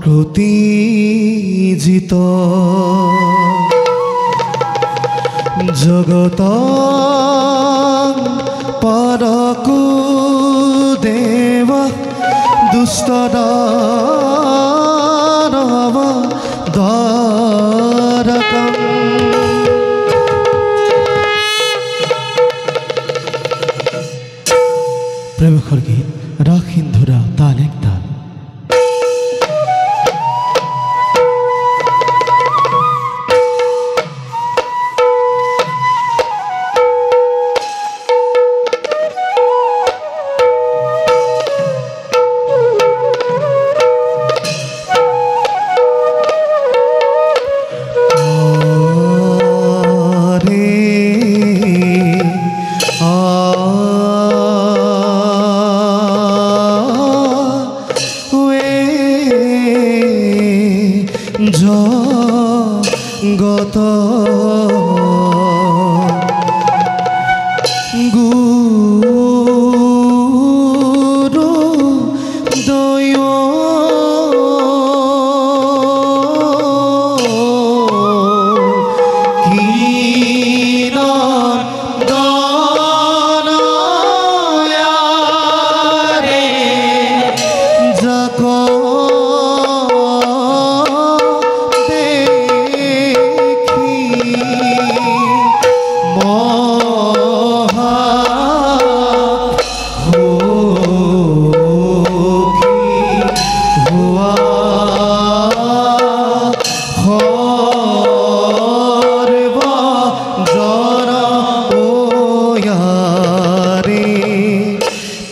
ক্রতিজিত জগত পরকু দেব দুষ্ট দানব দ্বারকম। প্রেমখর গীত রাগ হিন্দুরা তাল এক তাল। জগত গুরু দৈব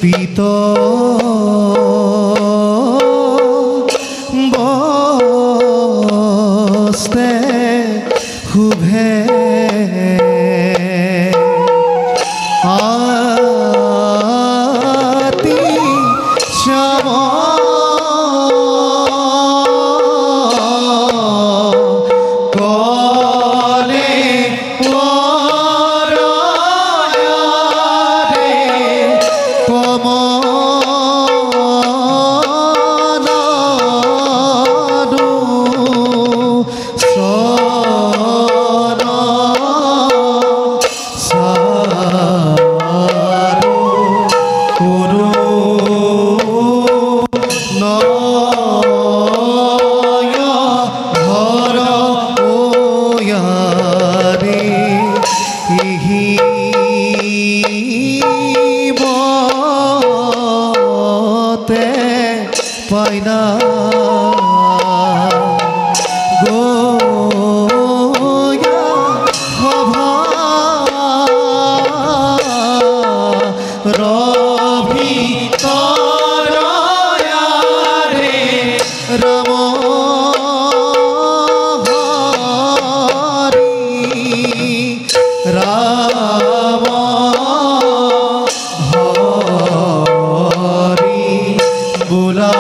পিত বস্তে শুভে আতি শ্যাম কলে পাইনা গোয়া ভবা রবি তরয়ারে রাম হরি রাম হরি বুলা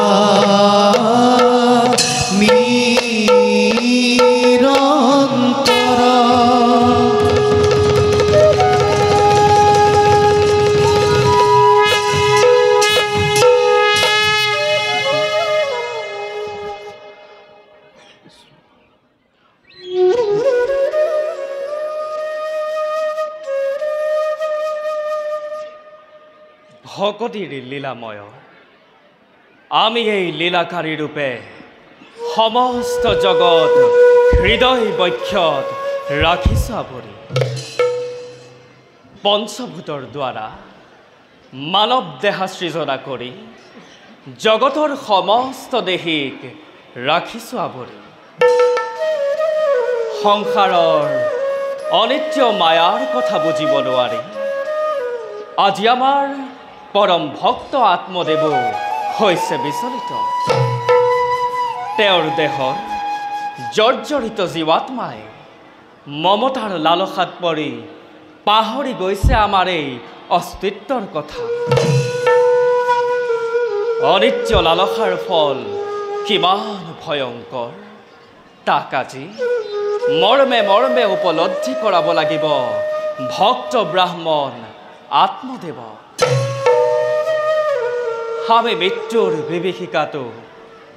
ভকতির লীলাময় আমি এই লীলাকারী রূপে সমস্ত জগৎ হৃদয় বক্ষত রাখিছ আবৰি পঞ্চভূতৰ দ্বাৰা মানৱ দেহা সৃজনা কৰি জগতৰ সমস্ত দেহিক ৰাখিছ আবৰি সংসাৰৰ অনিত্য মায়াৰ কথা বুজিব নোৱাৰি আজি আমাৰ পৰম ভক্ত আত্মদেৱ হৈছে বিচলিত তেওঁৰ দেহৰ জৰ্জৰিত জীৱাত্মাই মমতাৰ লালসাত পৰি পাহৰি গৈছে আমাৰ এই অস্তিত্বৰ কথা অনিত্য লালসাৰ ফল কিমান ভয়ংকৰ তাক আজি মৰ্মে মৰ্মে উপলব্ধি কৰাব লাগিব ভক্ত ব্ৰাহ্মণ আত্মদেৱ। আমি মৃত্যুৰ বিভীষিকাটো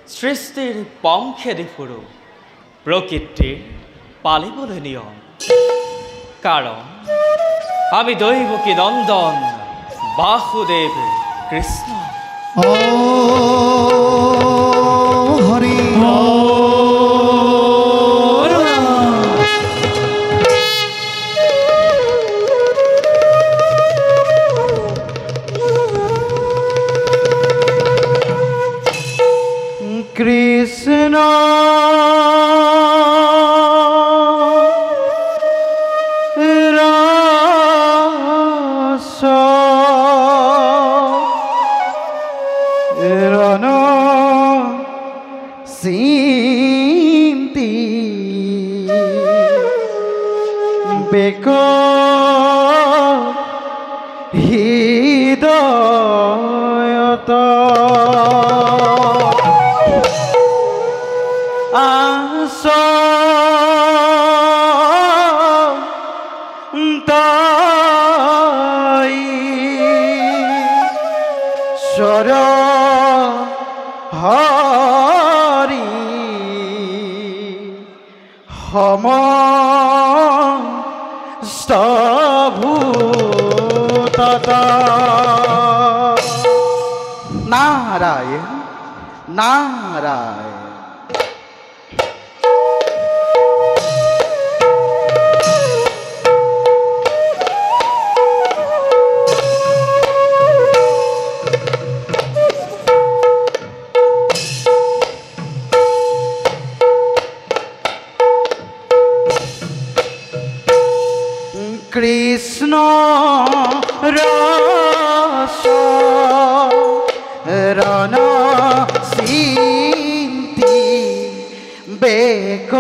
সৃষ্টিৰ পম খেদি ফুৰো প্ৰকৃতিৰ পালিবলৈ নিয়ম কাৰণ আমি দৈৱকী নন্দন বাসুদেৱ কৃষ্ণ হৰি কৃষ্ণ সিন্তি বেক হৃদয়ত আস তাই স্বর হরি সমস্তভূতত নারায়ণ নারায়ণ কৃষ্ণ রস রণ সিন্তি বেক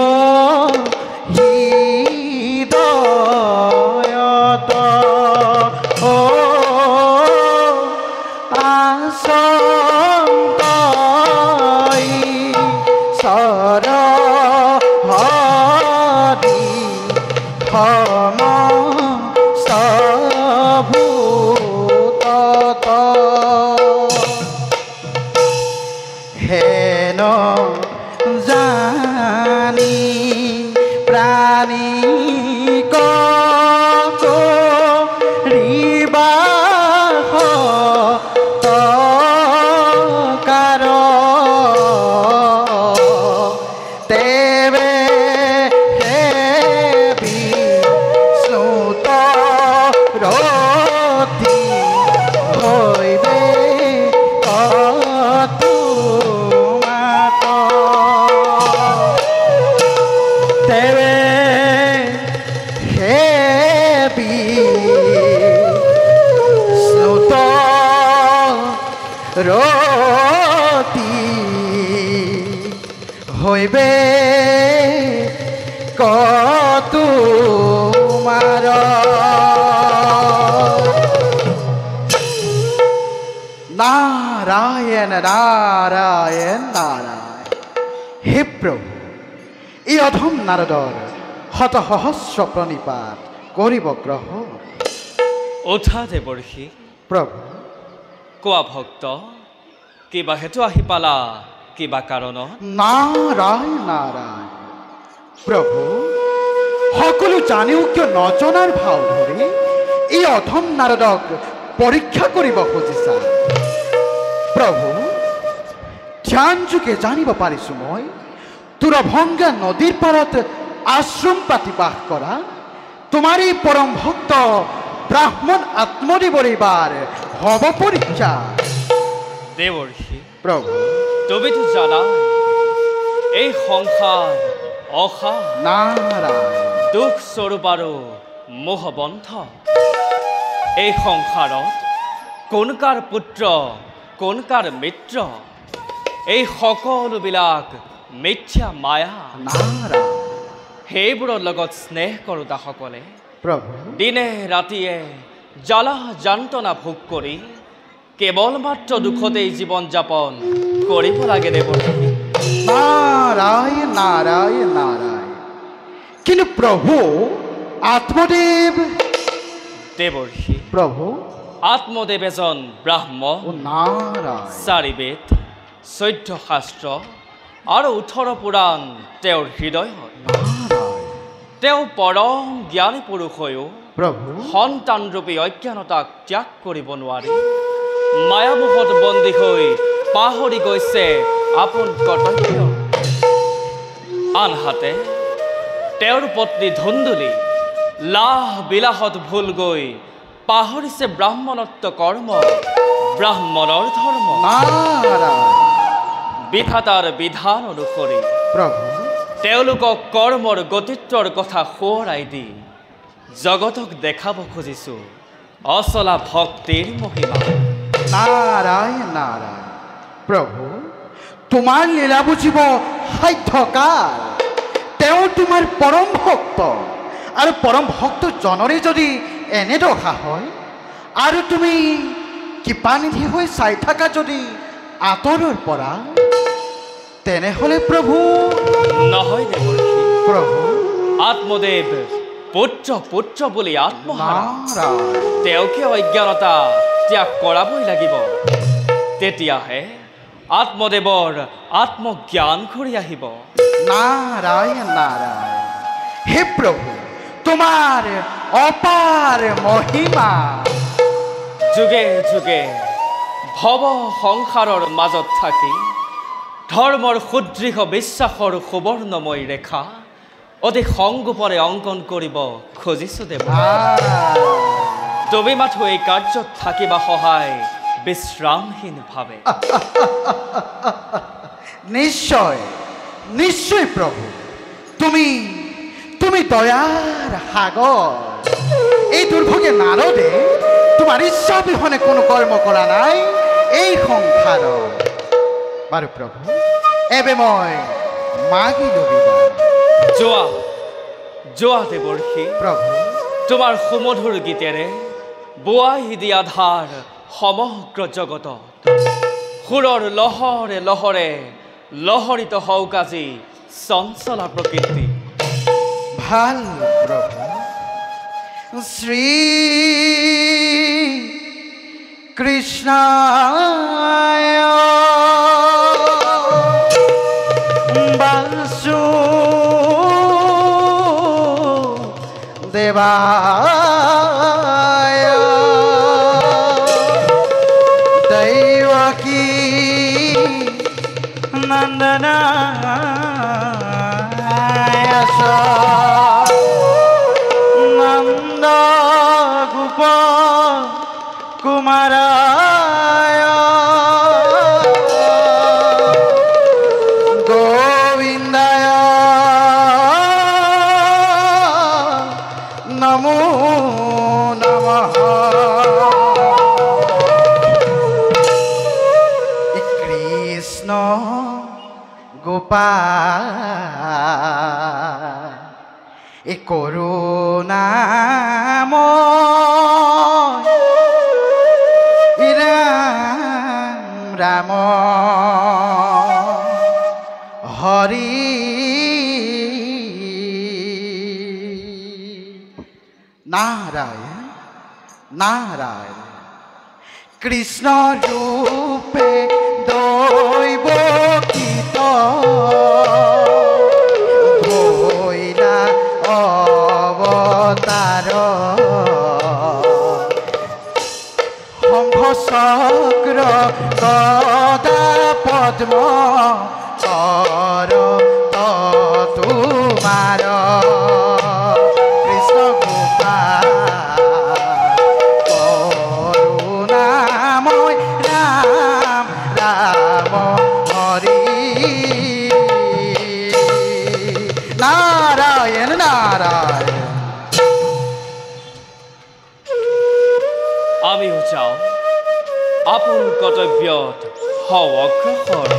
হৃদয়ত ও আসন্তই সর হরি সমস্তভূতত হেন জানি প্রাণী করিবাহ তকার তেবে রতি হইবে তোমাত তেবে হেবি স্নুত রতি হইবে তোমার নারায়ণ নারায়ণ নারায়ণ হে প্রভু এই অধম নারদর শত সহস্র প্ৰণিপাত কৰিব গ্ৰহণ উঠা দেৱৰ্ষি প্ৰভু কোৱা ভক্ত কিবা হেতু আহি পালা কিবা কাৰণত নাৰায়ণ নাৰায়ণ প্ৰভু সকলো জানিও কিয় নজনাৰ ভাও ধৰি এই অধম নাৰদক পৰীক্ষা কৰিব খুজিছা প্ৰভু ধ্যান যোগে জানিব পাৰিছো মই তুৰভংগা নদীৰ পাৰত আশ্ৰম পাতি বাস কৰা তোমাৰ এই পৰম ভক্ত ব্ৰাহ্মণ আত্মদেৱৰ এইবাৰ হব পৰীক্ষা দেৱৰ্ষি প্ৰভু তুমিতো জানা এই সংসাৰ অসা নাৰায়ণ দুখ স্বৰূপ আৰু মোহবন্ধ এই সংসাৰত কোন কাৰ পুত্ৰ কোন কাৰ মিত্ৰ এই সকলোবিলাক মিথ্যা মায়া নাৰায়ণ সেইবোৰৰ লগত স্নেহ কৰোতাসকলে প্ৰভু দিনে ৰাতিয়ে জ্বালা যন্ত্ৰণা ভোগ কৰি কেৱল মাত্ৰ দুখতেই জীৱন যাপন কৰিব লাগে দেৱৰ্ষি নাৰায়ণ নাৰায়ণ নাৰায়ণ কিন্তু প্ৰভু আত্মদেব দেৱৰ্ষি প্ৰভু আত্মদেৱ এজন ব্ৰাহ্মণ ও নাৰায়ণ 4 বেদ 14 শাস্ত্ৰ আৰু 18 পুৰাণ তেওঁৰ হৃদয়ত। তেওঁ পৰম জ্ঞানী পুৰুষ হৈও প্ৰভু সন্তানৰূপী অজ্ঞানতাক ত্যাগ কৰিব নোৱাৰি মায়ামোহত বন্দী হৈ পাহৰি গৈছে আপোন কৰ্তব্য। আনহাতে তেওঁৰ পত্নী ধুন্দুলি লাহ বিলাহত ভুল গৈ পাহৰিছে ব্ৰাহ্মণত্ব কৰ্ম, ব্ৰাহ্মণৰ ধৰ্ম। বিধাতাৰ বিধান অনুসৰি প্ৰভু তেওঁলোকক কৰ্মৰ গতিত্বৰ কথা সোঁৱৰাই দি জগতক দেখাব খুজিছোঁ অচলা ভক্তিৰ মহিমা। নাৰায়ণ নাৰায়ণ। প্ৰভু তোমাৰ লীলা বুজিব সাধ্যকাৰ। তেওঁ তোমাৰ পৰম ভক্ত, আৰু পৰম ভক্ত জনৰে যদি এনে দশা হয়, আৰু তুমি কৃপানিধি হৈ চাই থাকা যদি আঁতৰৰ পৰা, তেনেহ'লে প্ৰভু নহয় দেৱৰ্ষি, প্ৰভু আত্মদেৱ পুত্ৰ পুত্ৰ বুলি আত্মহাৰা নাৰায়ণ তেওঁকে অজ্ঞানতা ত্যাগ কৰাবই লাগিব। তেতিয়াহে আত্মদেৱৰ আত্মজ্ঞান ঘূৰি আহিব। নাৰায়ণ নাৰায়ণ। হে প্ৰভু তোমাৰ অপাৰ মহিমা। যুগে যুগে ভৱ সংসাৰৰ মাজত থাকি ধৰ্মৰ সুদৃঢ় বিশ্বাসৰ সুবৰ্ণময় ৰেখা অতি সংগোপনে অংকন কৰিব খুজিছোঁ দেৱ। তুমি মাথো এই কাৰ্যত থাকিবা সহায় বিশ্ৰামহীনভাৱে। নিশ্চয় নিশ্চয় প্ৰভু, তুমি তুমি দয়াৰ সাগৰ। এই দুৰ্ভোগে নাৰদে তোমাৰ ইচ্ছা বিহনে কোনো কৰ্ম কৰা নাই এই সংসাৰ। বাৰু প্ৰভু এবে মই মাগিলো বিদায়। যোৱা যোৱা দেৱৰ্ষি, প্ৰভু তোমাৰ সুমধুৰ গীতেৰে বোৱাই দিয়া ধাৰ সমগ্ৰ জগতত সুৰৰ লহৰে লহৰে লহৰিত হওক আজি চঞ্চলা প্ৰকৃতি। ভাল প্ৰভু। শ্ৰী কৃষ্ণায় বাসুদেবায় দৈবকী নন্দনায় নন্দ গোপ কুমারায় গোবিন্দায় নমো নমঃ। কৃষ্ণ গোপাল এ করুণাময় রাম রাম হরি নারায়ণ নারায়ণ। কৃষ্ণ রূপে দৈবকীত ভৈলা অবতার শঙ্খ চক্র গদা পদ্ম কর তোমার কৃষ্ণ গোপাল করুণাময় রাম রাম হরি নারায়ণ নারায়ণ। আমিও যাওঁ আপোন কৰ্তব্যত হওঁ অগ্ৰসৰ।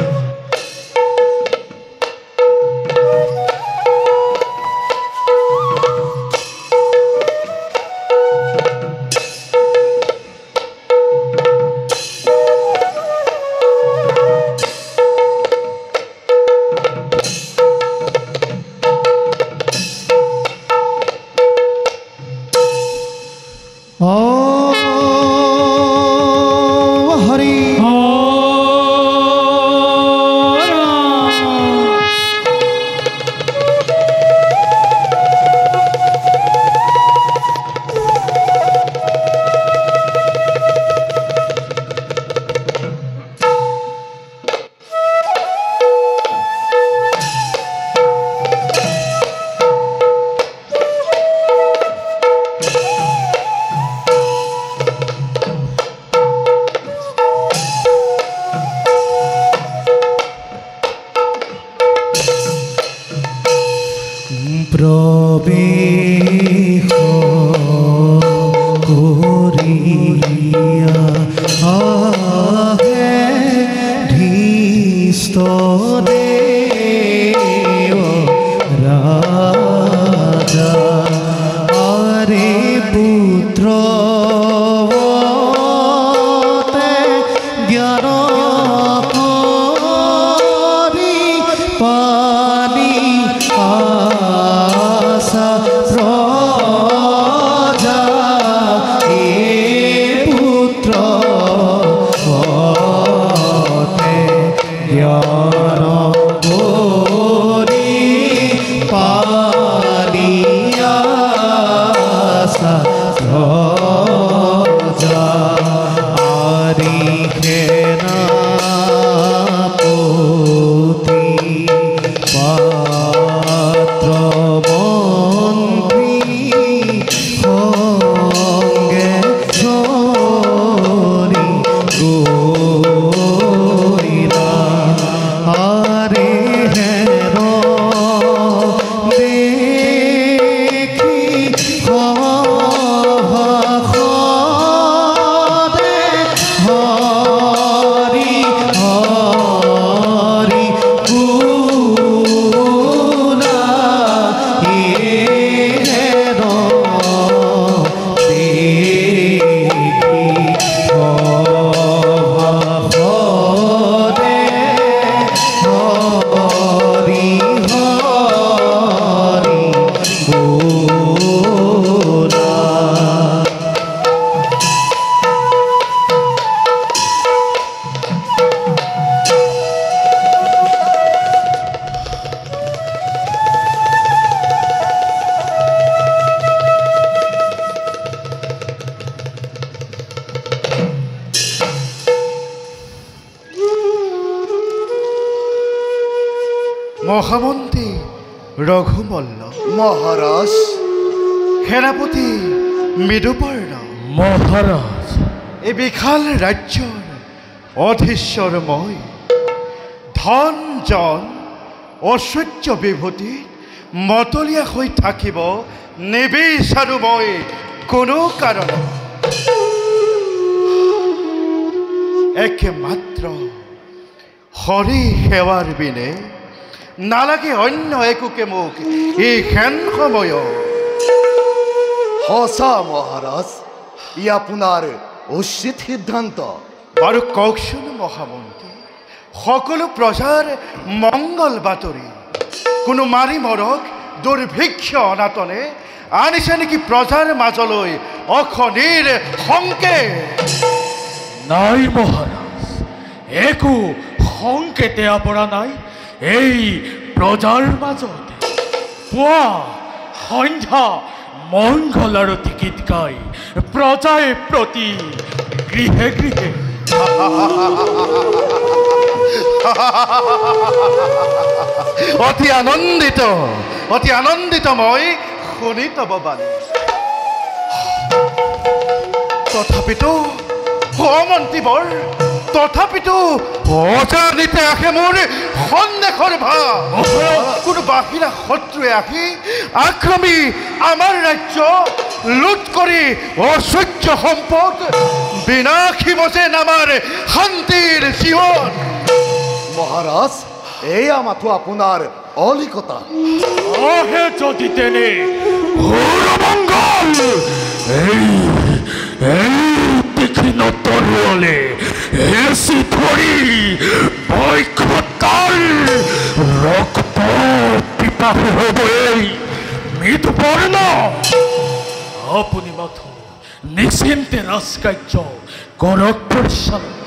ও হৰি প্ৰৱেশ কৰিয়া আহে ধীষ্ট দেৱ ৰাজা আৰে পুত্ৰ জ্ঞান কৰি পানী আশা ৰজা পুত্ৰ জ্ঞান কৰি পানী আশা ৰজা আৰি সেনাপতি পাত্ৰ মন্ত্ৰী সংগে ধৰি গৈলা আৰে হেৰ দেখি সহসদে হৰি হৰি গুণা হেৰ দেখি সহসদে হৰি হৰি গুণা মহামন্ত্ৰী ৰঘুমল্ল মহাৰাজ সেনাপতি মৃদুপৰ্ণ মহাৰাজ এই বিশাল ৰাজ্যৰ অধীশ্বৰ মই ধন জন ঐশ্বৰ্য বিভূতিত মতলীয়া হৈ থাকিব নিবিচাৰো মই কোনো কাৰণত একমাত্ৰ হৰি সেৱাৰ বিনে নালাগে অন্য একোকে মোক এই হেন সময়ত হসা মহাৰাজ ই আপনাৰ উচিত সিদ্ধান্ত বাৰু কওকচোন মহামন্ত্ৰী সকলো প্ৰজাৰ মংগল বাতৰি কোনো মাৰি মৰক দুৰ্ভিক্ষ অনাটনে আনিছে নেকি প্ৰজাৰ মাজলৈ অখনিৰ সংকেত নাই মহাৰাজ একো সংকেতে আপৰা নাই এই প্ৰজাৰ মাজত পুৱা সন্ধ্যা মংগল আৰতি গীত গাই প্ৰজাই প্ৰতি গৃহে গৃহে অতি আনন্দিত মই শুনি তব বাণী তথাপিতো মন্ত্ৰীবৰ তথাপিতো অজানিতে আহে মোৰ সন্দেহৰ ভাৱ কোনো বাহিৰা শত্ৰুৱে আহি আক্ৰমী আমাৰ ৰাজ্য লুট কৰি ঐশ্বৰ্য সম্পদ বিনাশিব যেন আমাৰ শান্তিৰ জীৱন মহাৰাজ এই আমাতো আপনাৰ অলিকতা আহে যদি তেনে ঘোৰমংগল এই তীক্ষ্ণ তৰোৱালে হেঁচি ধৰি বৈক্ষতাল ৰক্ত পিপাসু হ'ব এই মৃদুপৰ্ণ আপুনি মাথো নিশ্চিন্তে ৰাজকাৰ্য কৰক পৰিচালনা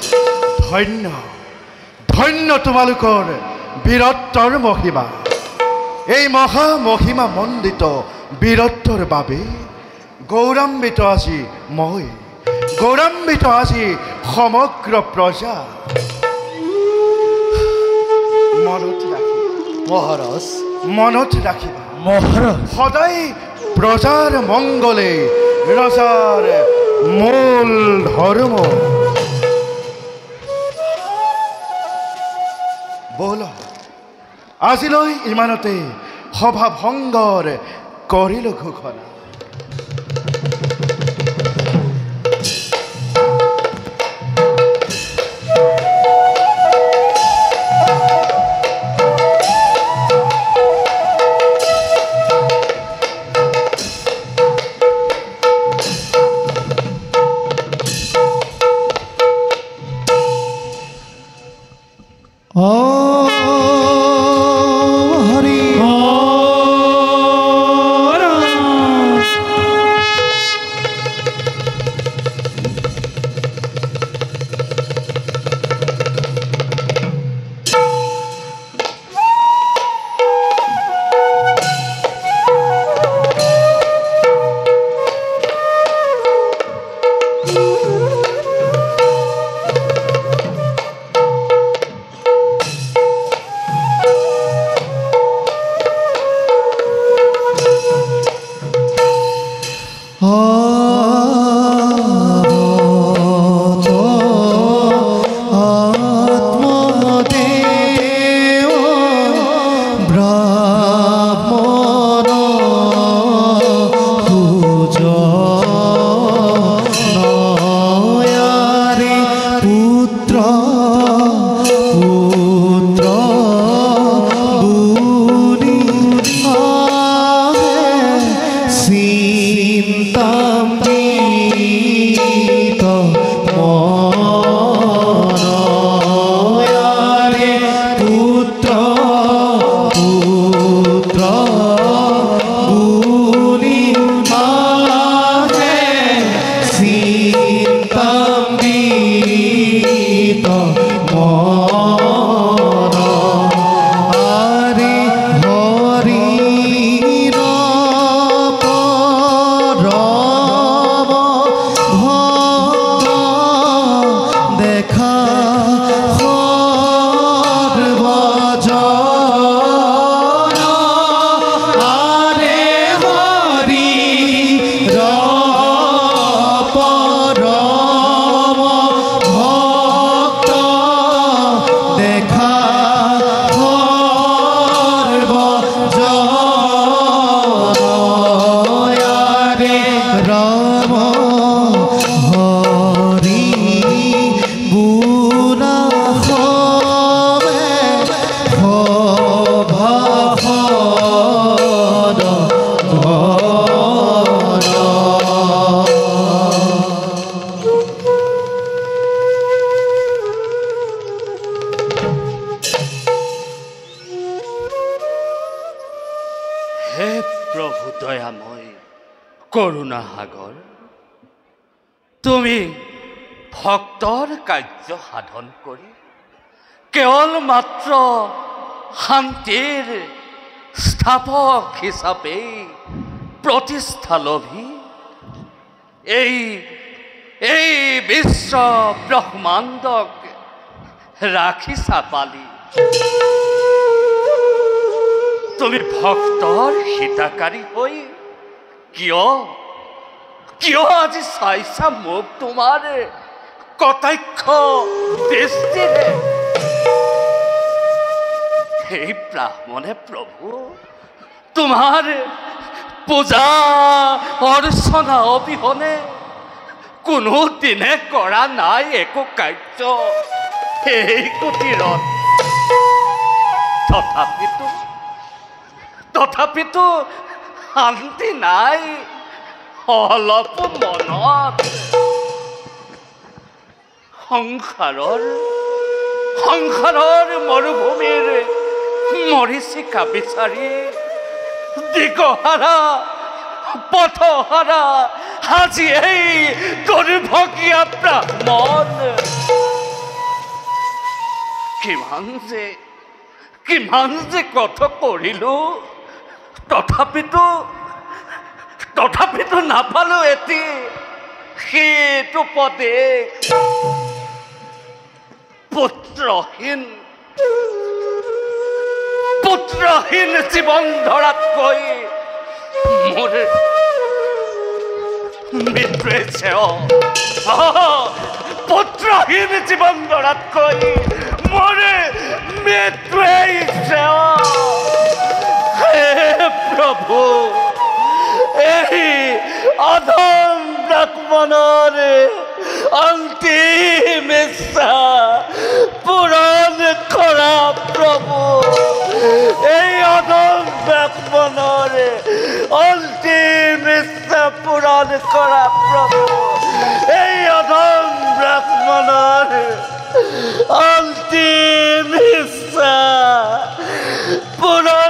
ধন্য ধন্য তোমালোকৰ বীৰত্বৰ মহিমা এই মহা মহিমা মণ্ডিত বীৰত্বৰ বাবে গৌৰৱান্বিত আজি মই গৌৰৱান্বিত আজি সমগ্ৰ প্ৰজা মহাৰাজ মনত ৰাখিবা মহাৰাজ সদায় প্ৰজাৰ মংগলে ৰজাৰ মূল ধৰ্ম বল আজিলৈ ইমানতে সভা ভংগৰ কৰিল ঘোষণা। কৰুণা সাগৰ তুমি ভক্তৰ কাৰ্য সাধন কৰি কেৱল মাত্ৰ শান্তিৰ স্থাপক হিচাপে প্ৰতিষ্ঠা লভি এই বিশ্ব ব্ৰহ্মাণ্ডক ৰাখিছা পালি। তুমি ভক্তৰ হিতাকাৰী হৈ কিয় আজি চাইছা মোক তোমাৰ কটাক্ষ দৃষ্টিৰে? সেই ব্ৰাহ্মণে প্ৰভু তোমাৰ পূজা অৰ্চনা অবিহনে কোনো দিনে কৰা নাই একো কাৰ্য এই কুটিৰত। তথাপিতো শান্তি নাই অলপ মনত। সংসাৰৰ মৰুভূমিৰ মৰিচিকা বিচাৰি দিগহাৰা পথহাৰা আজি এই দুৰ্ভগীয়া ব্ৰাহ্মণ কিমান যে কথা কৰিলো তথাপিতো নাপালো এটি সেইটো পদেশ। পুত্ৰহীন জীৱন ধৰাতকৈ মোৰ মৃত্যুৱে শ্ৰেয়। পুত্ৰহীন জীৱন ধৰাতকৈ মোৰ মৃত্যুৱে শ্ৰেয়। অধম ব্ৰাহ্মণৰ অন্তিম ইচ্ছা পূৰণ কৰা প্ৰভু এই অধম ব্ৰাহ্মণৰ অন্তিম ইচ্ছা পূৰণ কৰা প্ৰভু এই অধম ব্ৰাহ্মণৰ অন্তিম ইচ্ছা পূৰণ